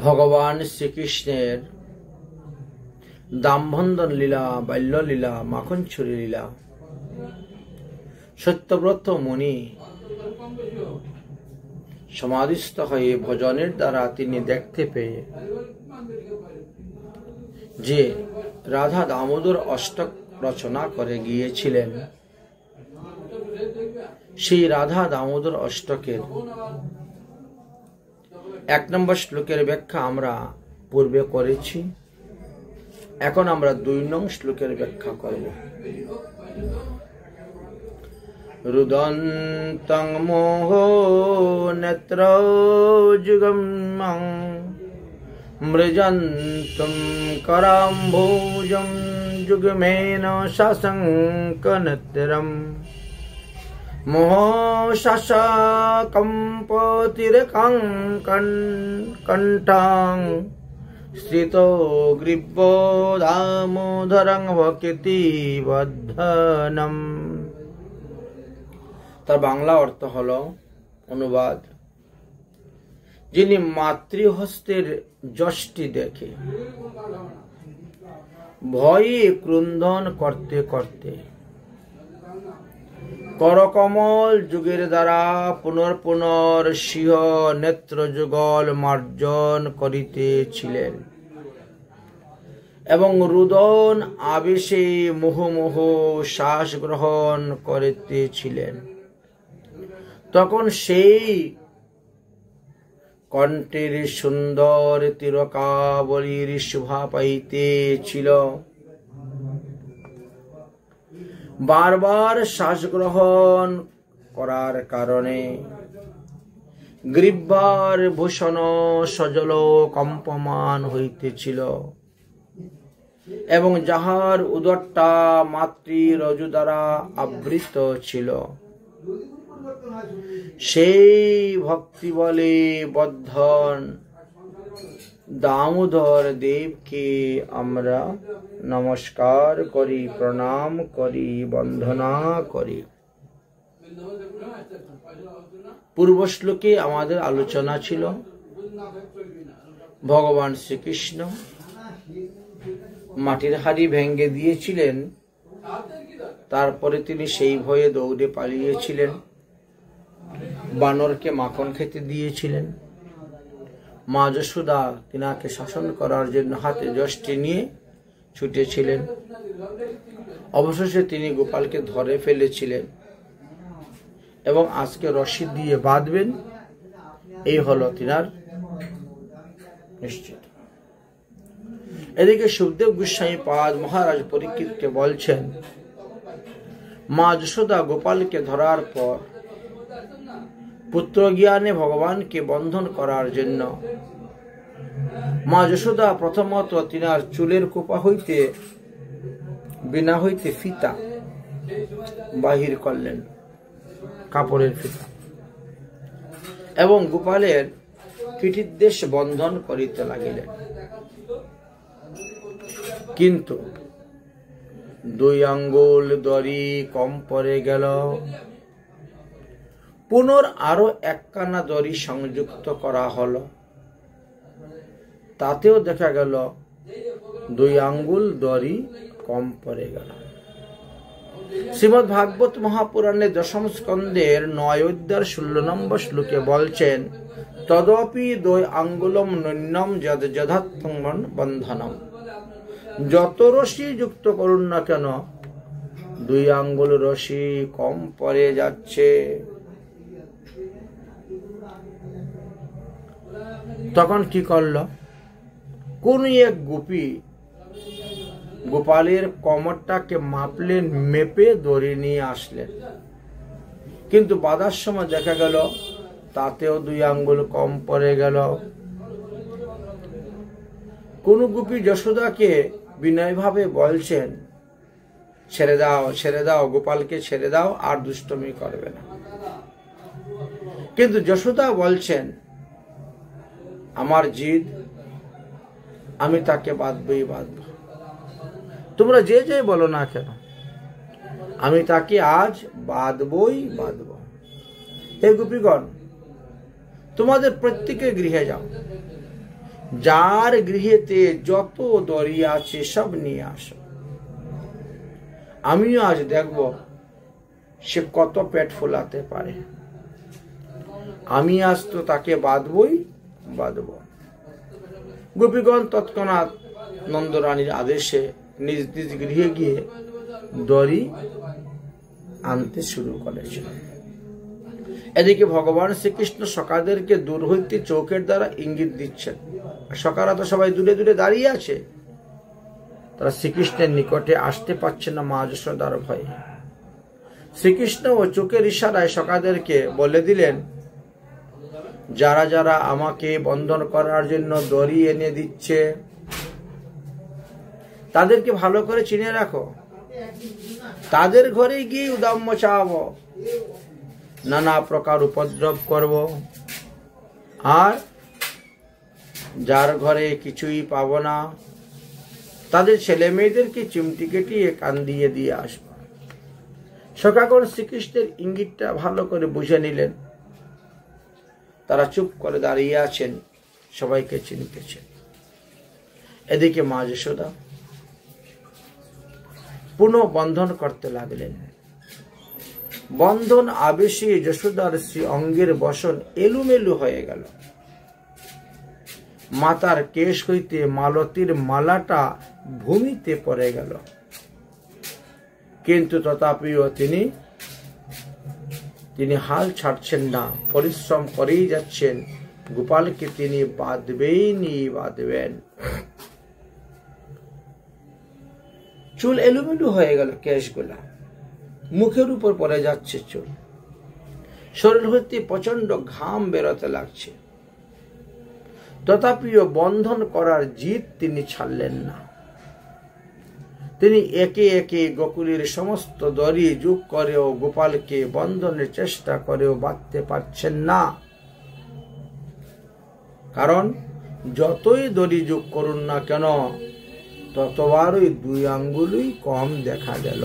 ভগবান শ্রীকৃষ্ণের দামবন্ধন লীলা, বাল্য লীলা, মাখন ছুরি লীলা সত্যব্রত মুনি সমাধিস্থ হয়ে ভজনের দ্বারা তিনি দেখতে পেয়ে যে রাধা দামোদর অষ্টক রচনা করে গিয়েছিলেন, সেই রাধা দামোদর অষ্টকের 1 নম্বর শ্লোকের ব্যাখ্যা আমরা পূর্বে করেছি। এখন আমরা 2 নং শ্লোকের ব্যাখ্যা করব। রুদন্তং মোহ নেত্র যুগম্যং মৃজন্তুম করাম্ভোজং যুগমেন শাসঙ্কনতিরম মোহ শাসকম্পতিরকং কণ্ঠাং স্থিতো গ্রীবো দামোদরং ভক্তি বদ্ধনম। তার বাংলা অর্থ হলো, অনুবাদ, যিনি মাতৃহস্তের যষ্টি দেখে ভয়ে ক্রন্দন করতে করতে করকমল যুগের দ্বারা পুনর্ সিংহ নেত্র যুগল মার্জন করিতেছিলেন এবং রুদন আবেশে মুহুর্মুহ শ্বাস গ্রহণ করিতেছিলেন, তখন সেই কণ্ঠের সুন্দর তিলকাবলীর শোভা পাইতেছিল। বারবার শ্বাস গ্রহণ করার কারণে গ্রীবার ভূষণ সজল কম্পমান হইতেছিল এবং যাহার উদরটা মাতৃ রজু দ্বারা আবৃত ছিল, সেই ভক্তি বলে বদ্ধন দামোদর দেবকে আমরা নমস্কার করি, প্রণাম করি, বন্দনা করি। পূর্ব শ্লোকে আমাদের আলোচনা ছিল ভগবান শ্রীকৃষ্ণ মাটির হাড়ি ভেঙে দিয়েছিলেন, তারপরে তিনি সেই ভয়ে দৌড়ে পালিয়েছিলেন, বানরকে মাখন খেতে দিয়েছিলেন। মা যশোদা তিনাকে শাসন করার জন্য হাতে যষ্টি নিয়ে ছুটেছিলেন। অবশেষে তিনি গোপালকে ধরে ফেলেছিলেন এবং আজকে রশি দিয়ে বাঁধবেন, এই হলো তিনার নিশ্চিত। এদিকে সুখদেব গোস্বামী পাদ মহারাজ পরীক্ষিতকে বলছেন, মা যশোদা গোপালকে ধরার পর পুত্র জ্ঞানে ভগবানকে বন্ধন করার জন্য মা যশোদা প্রথমত তিনার চুলের কোপা হইতে বিনা হইতে ফিতা বাহির করলেন, কাপড়ের ফিতা, এবং গোপালের কীটির বন্ধন করিতে লাগিলেন। কিন্তু 2 আঙ্গুল দড়ি কম পড়ে গেল। আরো 1 কানা দড়ি সংযুক্ত করা হলো, তাতেও দেখা গেল 2 আঙ্গুল দড়ি কম পড়ে গেল। শ্রীমদ্ ভাগবত মহাপুরাণে 10ম স্কন্ধের 9 অধ্যায়ের 16 নম্বর শ্লোকে বলছেন, তদপি 2 আঙ্গুলম নৈন্যম যদ যথাত্মং বন্ধনম। যত রশি যুক্ত করুন না কেন 2 আঙ্গুল রশি কম পড়ে যাচ্ছে। তখন কি করল, কোন এক গোপী গোপালের কোমরটাকে মাপলেন, মেপে দড়ি নিয়ে আসলেন, কিন্তু বাঁধার সময় দেখা গেল তাতেও 2 আঙ্গুল কম পড়ে গেল। কোন গোপী যশোদাকে বিনয়ভাবে বলছেন, ছেড়ে দাও, ছেড়ে দাও, গোপালকে ছেড়ে দাও, আর দুষ্টমি করবে না। কিন্তু যশোদা বলছেন, আমার জিদ, আমি তাকে বাঁধবই বাঁধব, তোমরা যে যে বলো না কেন, আমি তাকে আজ বাঁধবই বাঁধব। হে গোপীগণ, তোমাদের প্রত্যেকের গৃহে যাও, যার গৃহেতে যত দড়ি আছে সব নিয়ে আসো। আমিও আজ দেখব সে কত পেট ফোলাতে পারে। আমি আজ তো তাকে বাঁধবই বাঁধব। গোপীগণ তৎক্ষণাৎ নন্দরানীর আদেশে নিজ নিজ গৃহে গিয়ে দড়ি আনতে শুরু করেছিল। এদিকে ভগবান শ্রীকৃষ্ণ সখাদেরকে দূর হইতে চৌকের দ্বারা ইঙ্গিত দিচ্ছেন। সখারা তো সবাই দূরে দূরে দাঁড়িয়ে আছে, তারা শ্রীকৃষ্ণের নিকটে আসতে পারছে না মা যশোদার ভয়ে। শ্রীকৃষ্ণ ও চোখের ইশারায় সখাদেরকে বলে দিলেন, যারা যারা আমাকে বন্ধন করার জন্য দড়ি এনে দিচ্ছে তাদেরকে ভালো করে চিনে রাখো। তাদের ঘরে গিয়ে উদাম মচাবো, নানা প্রকার উপদ্রব করব, আর যার ঘরে কিছুই পাবো না তাদের ছেলে মেয়েদেরকে চিমটি কেটিয়ে কান দিয়ে দিয়ে আসব। সখাগণ শ্রীকৃষ্ণের ইঙ্গিতটা ভালো করে বুঝে নিলেন। তারা চুপ করে দাঁড়িয়ে আছেন, সবাইকে চিনতেছেন। এদিকে মা যশোদা পুনঃ বন্ধন করতে লাগলেন। বন্ধন আবেশে যশোদার শ্রী অঙ্গের বসন এলুমেলু হয়ে গেল। মাতার কেশ হইতে মালতীর মালাটা ভূমিতে পড়ে গেল, কিন্তু তথাপিও তিনি হাল ছাড়ছেন না, পরিশ্রম করেই যাচ্ছেন। গোপালকে তিনি বাঁধবেন। চুল এলোমেলো হয়ে গেল, কেশগুলা মুখের উপর পড়ে যাচ্ছে চুল, শরীর হইতে প্রচন্ড ঘাম বেরোতে লাগছে। তথাপিও বন্ধন করার জিদ তিনি ছাড়লেন না। তিনি একে একে গোকুলের সমস্ত দড়ি যোগ করেও গোপালকে বন্ধনের চেষ্টা করেও বাঁধতে পারছেন না। কারণ যতই দড়ি যোগ করুন না কেন, ততবার ওই 2 আঙ্গুলই কম দেখা গেল।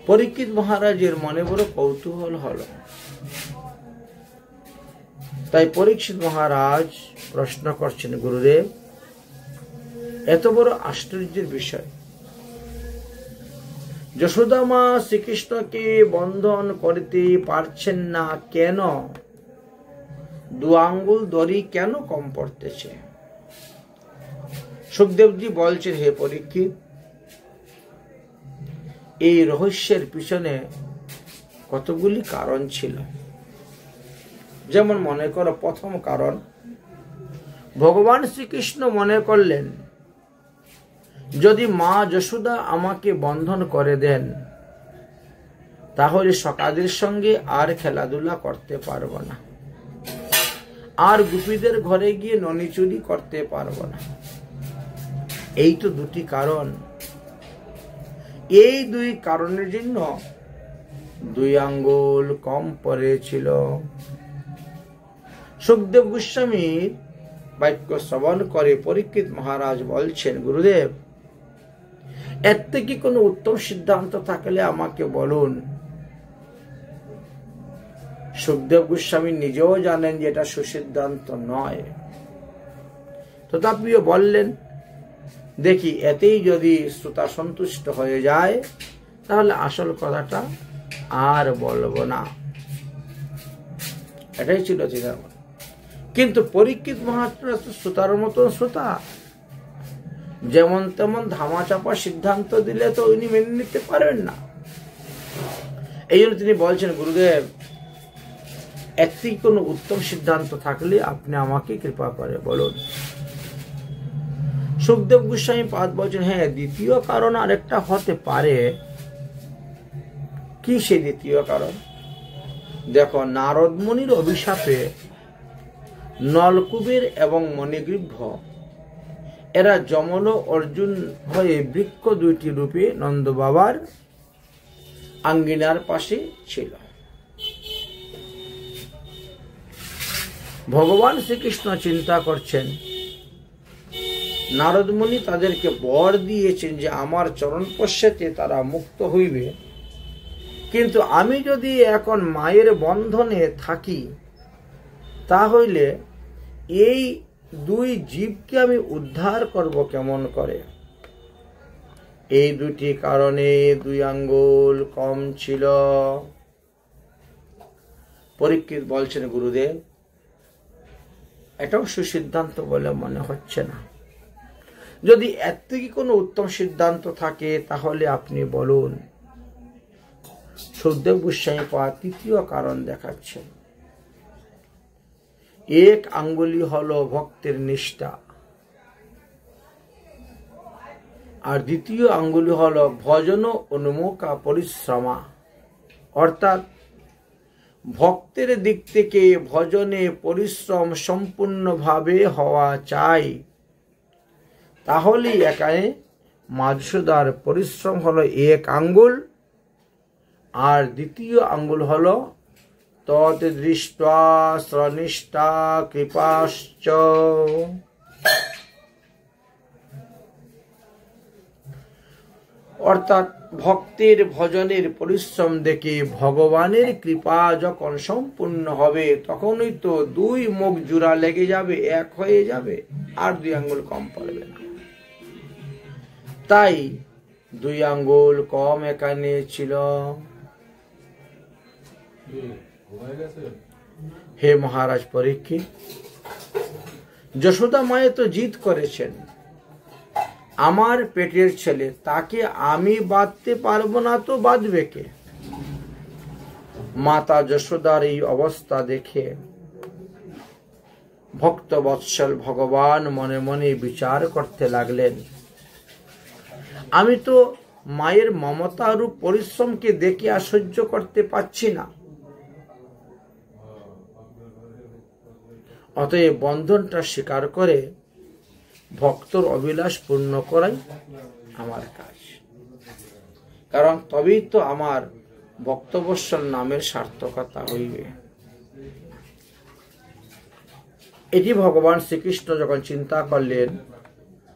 পরীক্ষিত মহারাজের মনে বড় কৌতূহল হলো। তাই পরীক্ষিত মহারাজ প্রশ্ন করছেন, গুরুদেব, এত বড় আশ্চর্যের বিষয়, যশোদা মা শ্রীকৃষ্ণকে বন্ধন করতে পারছেন না কেন? 2 আঙ্গুল দড়ি কেন কম পড়তেছে? সুখদেবজি বলছেন, হে পরীক্ষিত, এই রহস্যের পিছনে কতগুলি কারণ ছিল। যেমন মনে করো, প্রথম কারণ, ভগবান শ্রীকৃষ্ণ মনে করলেন, যদি মা যশোদা আমাকে বন্ধন করে দেন তাহলে সখাদের সঙ্গে আর খেলাধুলা করতে পারবো না, আর গোপীদের ঘরে গিয়ে ননি চুরি করতে পারবো না। এই তো 2টি কারণ। এই 2 কারণের জন্য 2 আঙ্গুল কম পড়েছিল। সুখদেব গোস্বামীর বাক্য শ্রবণ করে পরীক্ষিত মহারাজ বলছেন, গুরুদেব, এর থেকে কোনো উত্তম সিদ্ধান্ত থাকলে আমাকে বলুন। সুখদেব গোস্বামী নিজেও জানেন যে এটা সুসিদ্ধান্ত নয়, তথাপিও বললেন, দেখি এতেই যদি শ্রোতা সন্তুষ্ট হয়ে যায় তাহলে আসল কথাটা আর বলবো না। এটাই ছিল চিন্তা। কিন্তু পরীক্ষিত মহারাজ তো শ্রোতার মতন শ্রোতা, যেমন তেমন ধামাচাপা সিদ্ধান্ত দিলে তো উনি মেনে নিতে পারবেন না। এই জন্য তিনি বলছেন, গুরুদেব, এর থেকে কোনো উত্তম সিদ্ধান্ত থাকলে আপনি আমাকে কৃপা করে বলুন। সুখদেব গোস্বামী পাদ বলছেন, হ্যাঁ, দ্বিতীয় কারণ আরেকটা হতে পারে। কি সেই দ্বিতীয় কারণ? দেখো, নারদ মুনির অভিশাপে নলকুবের এবং মণিগ্রীব এরা যমল অর্জুন হয়ে বৃক্ষ 2টি রূপে নন্দ বাবার আঙ্গিনার পাশে ছিল। ভগবান শ্রীকৃষ্ণ চিন্তা করছেন, নারদ মুনি তাদেরকে বর দিয়েছেন যে আমার চরণ পশ্চাতে তারা মুক্ত হইবে, কিন্তু আমি যদি এখন মায়ের বন্ধনে থাকি, তাহলে এই দুই জীবকে আমি উদ্ধার করব কেমন করে? এই দুটি কারণে 2 আঙ্গুল কম ছিল। পরীক্ষিত বলছেন, গুরুদেব, এটাও সুসিদ্ধান্ত বলে মনে হচ্ছে না। যদি এর থেকে কোনো উত্তম সিদ্ধান্ত থাকে তাহলে আপনি বলুন। সুখদেব গোস্বামী পাদ 3য় কারণ দেখাচ্ছেন। 1 আঙ্গুলি হলো ভক্তের নিষ্ঠা, আর 2য় আঙ্গুলি হলো ভজন উন্মুখা পরিশ্রমা। অর্থাৎ ভক্তের দিক থেকে ভজনে পরিশ্রম সম্পূর্ণভাবে হওয়া চাই। তাহলে এখানে মা যশোদার পরিশ্রম হলো 1 আঙ্গুল, আর 2য় আঙ্গুল হলো তৎ দৃষ্টা শ্রনিষ্ঠা কৃপাশ্চ। অর্থাৎ ভক্তের ভজনের পরিশ্রম দেখে ভগবানের কৃপা যখন সম্পূর্ণ হবে, তখনই তো 2 মুখ জোড়া লেগে যাবে, 1 হয়ে যাবে, আর 2 আঙ্গুল কম পড়বে না। তাই 2 আঙ্গুল কম এখানে ছিল। হে মহারাজ পরীক্ষিত, যশোদা মায়ে তো জিদ করেছেন, আমার পেটের ছেলে, তাকে আমি বাঁধতে পারবো না তো বাঁধবে কে? মাতা যশোদার এই অবস্থা দেখে ভক্ত বৎসল ভগবান মনে মনে বিচার করতে লাগলেন, আমি তো মায়ের মমতা রূপ পরিশ্রমকে দেখে আর সহ্য করতে পারছি না। অতএব বন্ধনটা স্বীকার করে ভক্তর অভিলাষ পূর্ণ করাই আমার কাজ। কারণ তবেই তো আমার ভক্তবৎসল নামের সার্থকতা হইবে। এটি ভগবান শ্রীকৃষ্ণ যখন চিন্তা করলেন,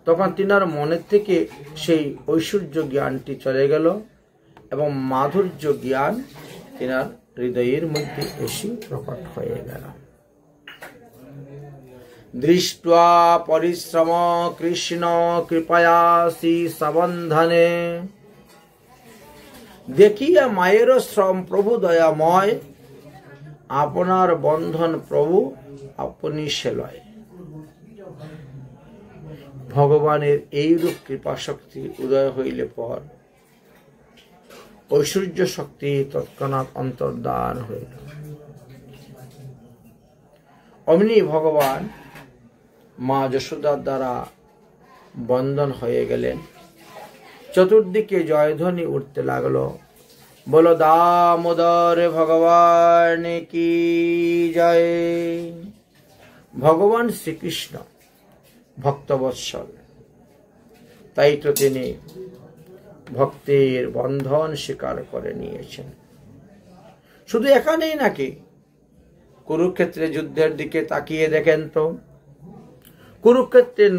তখন তিনার মনের থেকে সেই ঐশ্বর্য জ্ঞানটি চলে গেল এবং মাধুর্য জ্ঞান তিনার হৃদয়ের মধ্যে এসে প্রকট হয়ে গেল। দৃष्ट्वा পরিশ্রম কৃষ্ণ কৃপয়াসি সবন্ধনে। দেখিয়া মায়ের শ্রম প্রভু দয়াময়, আপনার বন্ধন প্রভু আপনি সেলয়। ভগবানের এইরূপ কৃপা শক্তি উদয় হইলে পর ঐশ্বর্য শক্তি তৎক্ষণাৎ অন্তর্ধান হইল। অমনি ভগবান মা যশোদার দ্বারা বন্ধন হয়ে গেলেন। চতুর্দিকে জয়ধ্বনি উঠতে লাগলো, বলো দামোদর ভগবান কি জয়। ভগবান শ্রীকৃষ্ণ ভক্তবৎসল, তাই তো তিনি ভক্তের বন্ধন স্বীকার করে নিয়েছেন। শুধু এখানেই নাকি, কুরুক্ষেত্রে যুদ্ধের দিকে তাকিয়ে দেখেন তো, কুরুক্ষেত্রের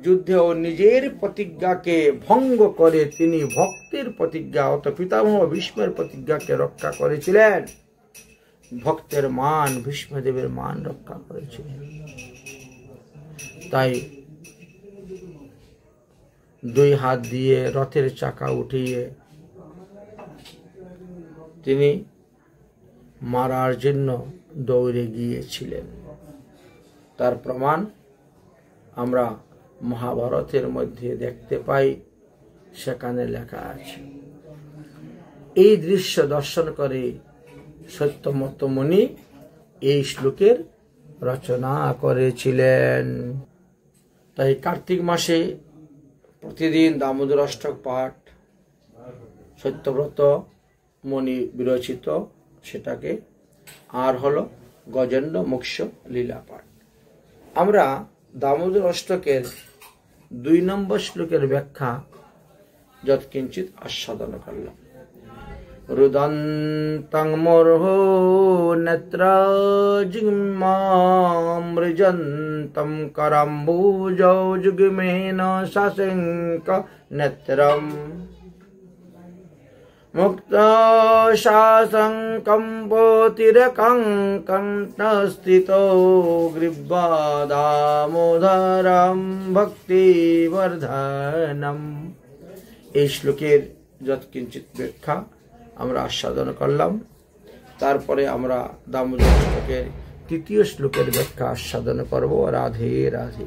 যুদ্ধেও নিজের প্রতিজ্ঞাকে ভঙ্গ করে তিনি ভক্তের প্রতিজ্ঞা অত পিতামহ ভীষ্মের প্রতিজ্ঞাকে রক্ষা করেছিলেন। ভক্তের মান, ভীষ্মদেবের মান রক্ষা করেছিলেন। তাই 2 হাত দিয়ে রথের চাকা উঠিয়ে তিনি মারার জন্য দৌড়ে গিয়েছিলেন। তার প্রমাণ আমরা মহাভারতের মধ্যে দেখতে পাই, সেখানে লেখা আছে। এই দৃশ্য দর্শন করে সত্যমত মুনি এই শ্লোকের রচনা করেছিলেন। তাই কার্তিক মাসে প্রতিদিন দামোদর অষ্টক পাঠ, সত্যব্রত মুনি বিরচিত সেটাকে, আর হলো গজেন্দ্র মোক্ষ লীলা পাঠ। আমরা দামোদর অষ্টকের 2 নম্বর শ্লোকের ব্যাখ্যা যৎকিঞ্চিত আস্বাদন করলাম। রুদন্তং মোরহো নেত্র জিহ্মামৃজন্তম করম্বুজৌ যুগ্মেন সশঙ্ক নেত্রম। মুক্ত শাসং কম্পোতিরকং কণ্ঠস্থিতো গ্রীবা দামোদরম ভক্তিবর্ধনম। এই শ্লোকের যৎকিঞ্চিৎ ব্যাখ্যা আমরা আস্বাদন করলাম। তারপরে আমরা দামোদর শ্লোকের তৃতীয় শ্লোকের ব্যাখ্যা আস্বাদন করব। রাধে রাধে।